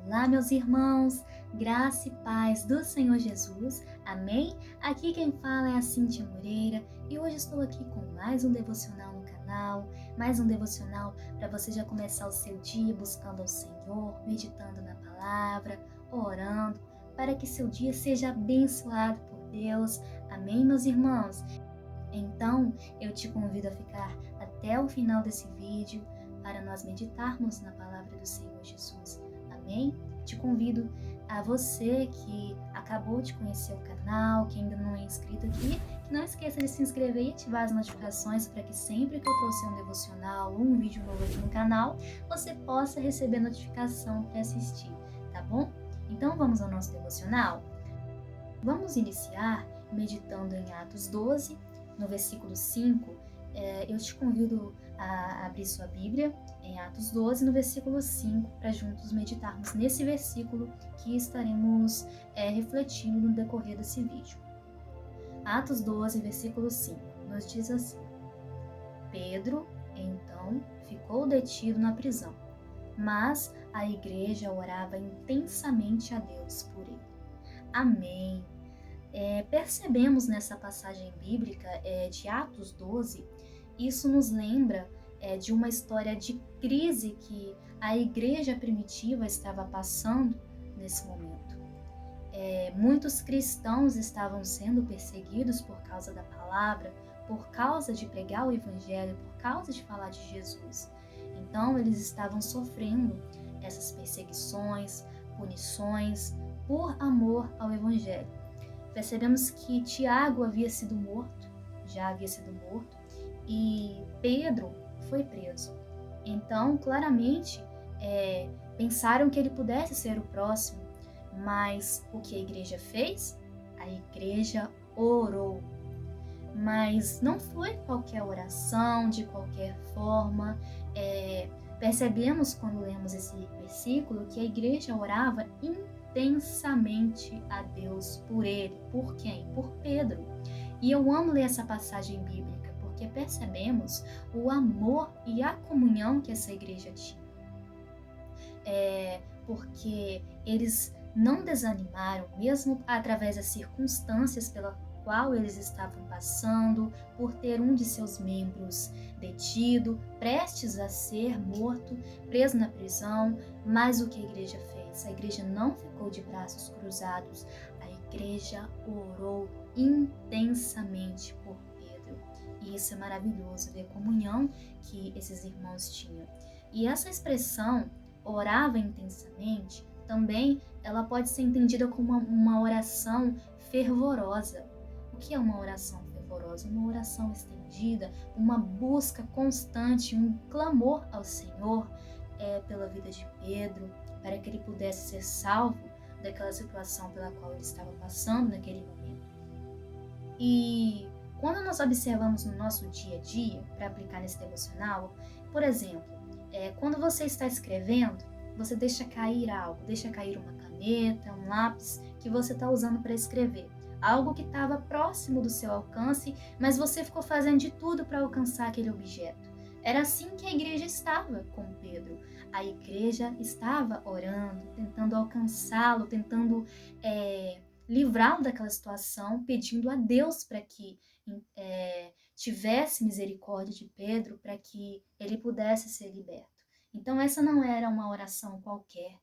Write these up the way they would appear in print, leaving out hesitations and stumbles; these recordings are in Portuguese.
Olá, meus irmãos, graça e paz do Senhor Jesus, amém? Aqui quem fala é a Cíntia Moreira e hoje estou aqui com mais um devocional no canal, mais um devocional para você já começar o seu dia buscando ao Senhor, meditando na palavra, orando, para que seu dia seja abençoado por Deus, amém, meus irmãos? Então, eu te convido a ficar até o final desse vídeo para nós meditarmos na palavra do Senhor Jesus. Amém? Te convido a você que acabou de conhecer o canal, que ainda não é inscrito aqui, que não esqueça de se inscrever e ativar as notificações para que sempre que eu trouxer um devocional ou um vídeo novo aqui no canal, você possa receber notificação para assistir, tá bom? Então vamos ao nosso devocional? Vamos iniciar meditando em Atos 12, no versículo 5, eu te convido a abrir sua Bíblia em Atos 12, no versículo 5, para juntos meditarmos nesse versículo que estaremos refletindo no decorrer desse vídeo. Atos 12, versículo 5, nos diz assim: Pedro, então, ficou detido na prisão, mas a igreja orava intensamente a Deus por ele. Amém. Percebemos nessa passagem bíblica de Atos 12, isso nos lembra de uma história de crise que a igreja primitiva estava passando nesse momento. Muitos cristãos estavam sendo perseguidos por causa da palavra, por causa de pregar o evangelho, por causa de falar de Jesus. Então eles estavam sofrendo essas perseguições, punições, por amor ao evangelho. Percebemos que Tiago já havia sido morto, e Pedro foi preso. Então, claramente, pensaram que ele pudesse ser o próximo, mas o que a igreja fez? A igreja orou. Mas não foi qualquer oração, de qualquer forma. Percebemos quando lemos esse versículo que a igreja orava intensamente a Deus por ele. Por quem? Por Pedro. E eu amo ler essa passagem bíblica, porque percebemos o amor e a comunhão que essa igreja tinha. Porque eles não desanimaram, mesmo através das circunstâncias pela qual eles estavam passando, por ter um de seus membros detido, prestes a ser morto, preso na prisão. Mas o que a igreja fez? A igreja não ficou de braços cruzados, a igreja orou intensamente por Pedro. E isso é maravilhoso, ver a comunhão que esses irmãos tinham. E essa expressão, orava intensamente, também ela pode ser entendida como uma oração fervorosa. O que é uma oração fervorosa? Uma oração estendida, uma busca constante, um clamor ao Senhor pela vida de Pedro, para que ele pudesse ser salvo daquela situação pela qual ele estava passando naquele momento. E quando nós observamos no nosso dia a dia, para aplicar nesse devocional, por exemplo, quando você está escrevendo, você deixa cair algo, deixa cair uma caneta, um lápis que você está usando para escrever. Algo que estava próximo do seu alcance, mas você ficou fazendo de tudo para alcançar aquele objeto. Era assim que a igreja estava com Pedro. A igreja estava orando, tentando alcançá-lo, tentando livrá-lo daquela situação, pedindo a Deus para que tivesse misericórdia de Pedro, para que ele pudesse ser liberto. Então essa não era uma oração qualquer,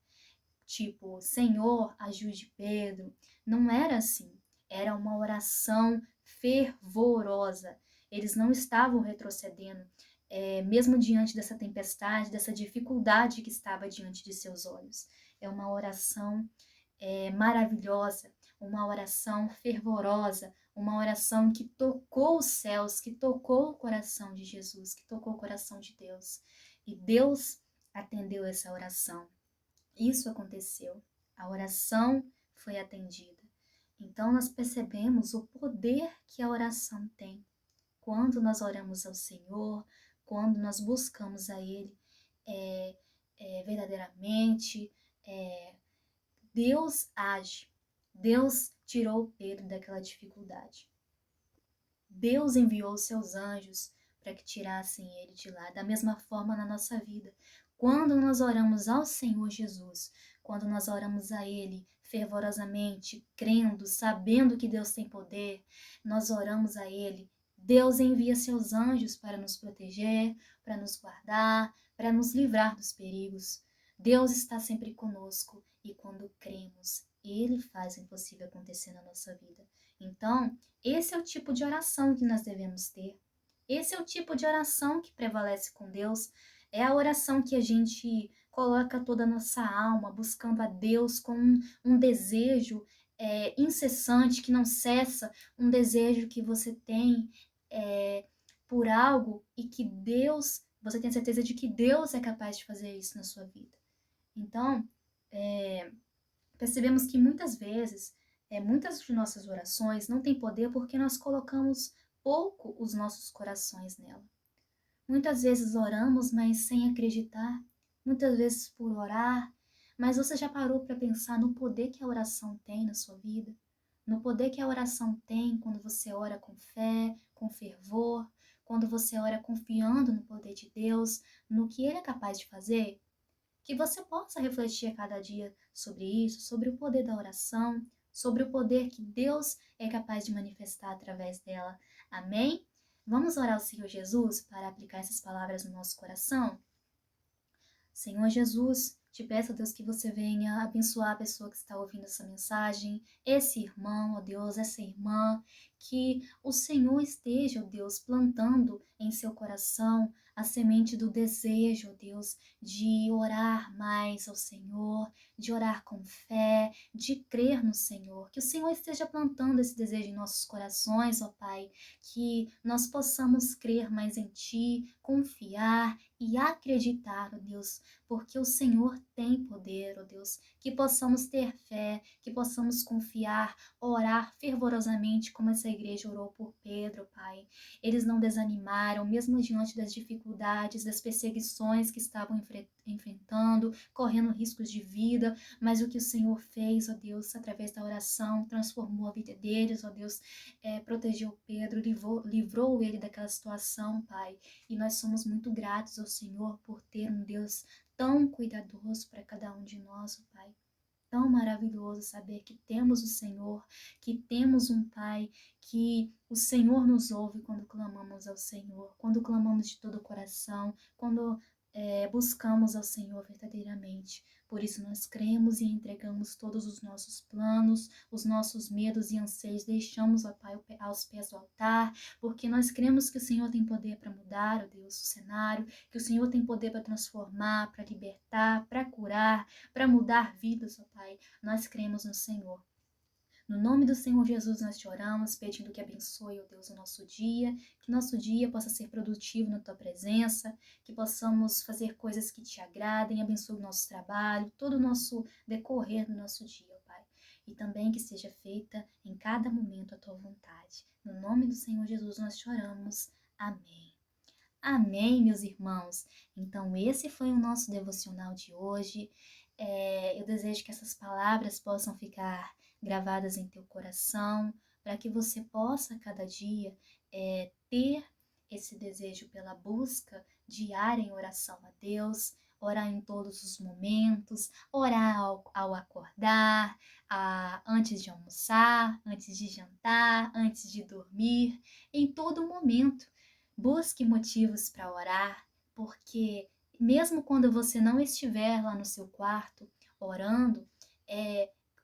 tipo, Senhor, ajude Pedro. Não era assim. Era uma oração fervorosa. Eles não estavam retrocedendo, mesmo diante dessa tempestade, dessa dificuldade que estava diante de seus olhos. É uma oração maravilhosa, uma oração fervorosa, uma oração que tocou os céus, que tocou o coração de Jesus, que tocou o coração de Deus. E Deus atendeu essa oração. Isso aconteceu. A oração foi atendida. Então nós percebemos o poder que a oração tem. Quando nós oramos ao Senhor, quando nós buscamos a Ele verdadeiramente, Deus age. Deus tirou Pedro daquela dificuldade. Deus enviou seus anjos para que tirassem ele de lá. Da mesma forma na nossa vida. Quando nós oramos ao Senhor Jesus, quando nós oramos a Ele fervorosamente, crendo, sabendo que Deus tem poder, nós oramos a Ele, Deus envia seus anjos para nos proteger, para nos guardar, para nos livrar dos perigos. Deus está sempre conosco e quando cremos, Ele faz o impossível acontecer na nossa vida. Então, esse é o tipo de oração que nós devemos ter. Esse é o tipo de oração que prevalece com Deus. É a oração que a gente coloca toda a nossa alma, buscando a Deus com um desejo incessante, que não cessa, um desejo que você tem por algo e que Deus, você tem certeza de que Deus é capaz de fazer isso na sua vida. Então, percebemos que muitas vezes, muitas de nossas orações não têm poder porque nós colocamos pouco os nossos corações nela. Muitas vezes oramos, mas sem acreditar, muitas vezes por orar, mas você já parou para pensar no poder que a oração tem na sua vida? No poder que a oração tem quando você ora com fé, com fervor, quando você ora confiando no poder de Deus, no que Ele é capaz de fazer? Que você possa refletir a cada dia sobre isso, sobre o poder da oração, sobre o poder que Deus é capaz de manifestar através dela. Amém? Vamos orar ao Senhor Jesus para aplicar essas palavras no nosso coração? Senhor Jesus, te peço, Deus, que você venha abençoar a pessoa que está ouvindo essa mensagem, esse irmão, ó Deus, essa irmã, que o Senhor esteja, ó Deus, plantando em seu coração a semente do desejo, ó Deus, de orar mais ao Senhor, de orar com fé, de crer no Senhor. Que o Senhor esteja plantando esse desejo em nossos corações, ó Pai, que nós possamos crer mais em Ti, confiar e acreditar, ó Deus, porque o Senhor tem poder, ó Deus, que possamos ter fé, que possamos confiar, orar fervorosamente como essa igreja orou por Pedro, Pai. Eles não desanimaram, mesmo diante das dificuldades, das perseguições que estavam enfrentando, correndo riscos de vida, mas o que o Senhor fez, ó Deus, através da oração, transformou a vida deles, ó Deus, protegeu Pedro, livrou ele daquela situação, Pai, e nós somos muito gratos ao Senhor por ter um Deus tão cuidadoso para cada um de nós, ó Pai. Tão maravilhoso saber que temos o Senhor, que temos um Pai, que o Senhor nos ouve quando clamamos ao Senhor, quando clamamos de todo o coração, quando buscamos ao Senhor verdadeiramente. Por isso nós cremos e entregamos todos os nossos planos, os nossos medos e anseios, deixamos, ó Pai, aos pés do altar, porque nós cremos que o Senhor tem poder para mudar, ó Deus, o cenário, que o Senhor tem poder para transformar, para libertar, para curar, para mudar vidas, ó Pai. Nós cremos no Senhor. No nome do Senhor Jesus nós te oramos, pedindo que abençoe, ó Deus, o nosso dia, que nosso dia possa ser produtivo na Tua presença, que possamos fazer coisas que Te agradem, abençoe o nosso trabalho, todo o nosso decorrer do nosso dia, ó Pai. E também que seja feita em cada momento a Tua vontade. No nome do Senhor Jesus nós te oramos. Amém. Amém, meus irmãos. Então esse foi o nosso devocional de hoje. Eu desejo que essas palavras possam ficar gravadas em teu coração, para que você possa cada dia ter esse desejo pela busca diária em oração a Deus, orar em todos os momentos, orar ao acordar, antes de almoçar, antes de jantar, antes de dormir, em todo momento. Busque motivos para orar, porque mesmo quando você não estiver lá no seu quarto orando,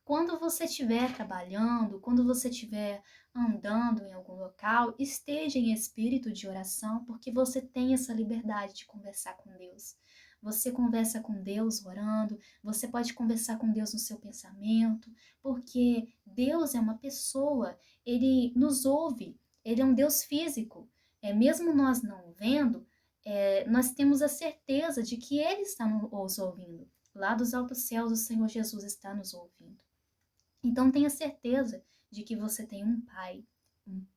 quando você estiver trabalhando, quando você estiver andando em algum local, esteja em espírito de oração, porque você tem essa liberdade de conversar com Deus. Você conversa com Deus orando, você pode conversar com Deus no seu pensamento, porque Deus é uma pessoa, Ele nos ouve, Ele é um Deus físico. Mesmo nós não vendo, nós temos a certeza de que Ele está nos ouvindo. Lá dos altos céus, o Senhor Jesus está nos ouvindo. Então tenha certeza de que você tem um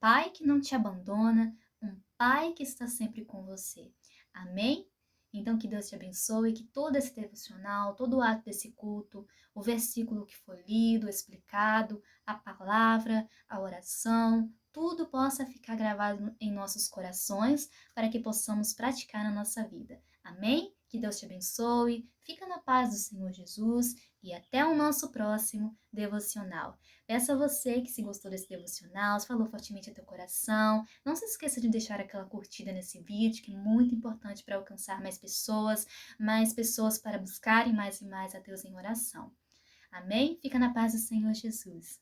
Pai que não te abandona, um Pai que está sempre com você. Amém? Então que Deus te abençoe, que todo esse devocional, todo o ato desse culto, o versículo que foi lido, explicado, a palavra, a oração, tudo possa ficar gravado em nossos corações para que possamos praticar na nossa vida. Amém? Que Deus te abençoe, fica na paz do Senhor Jesus e até o nosso próximo devocional. Peço a você que, se gostou desse devocional, se falou fortemente a teu coração, não se esqueça de deixar aquela curtida nesse vídeo, que é muito importante para alcançar mais pessoas para buscarem mais e mais a Deus em oração. Amém? Fica na paz do Senhor Jesus.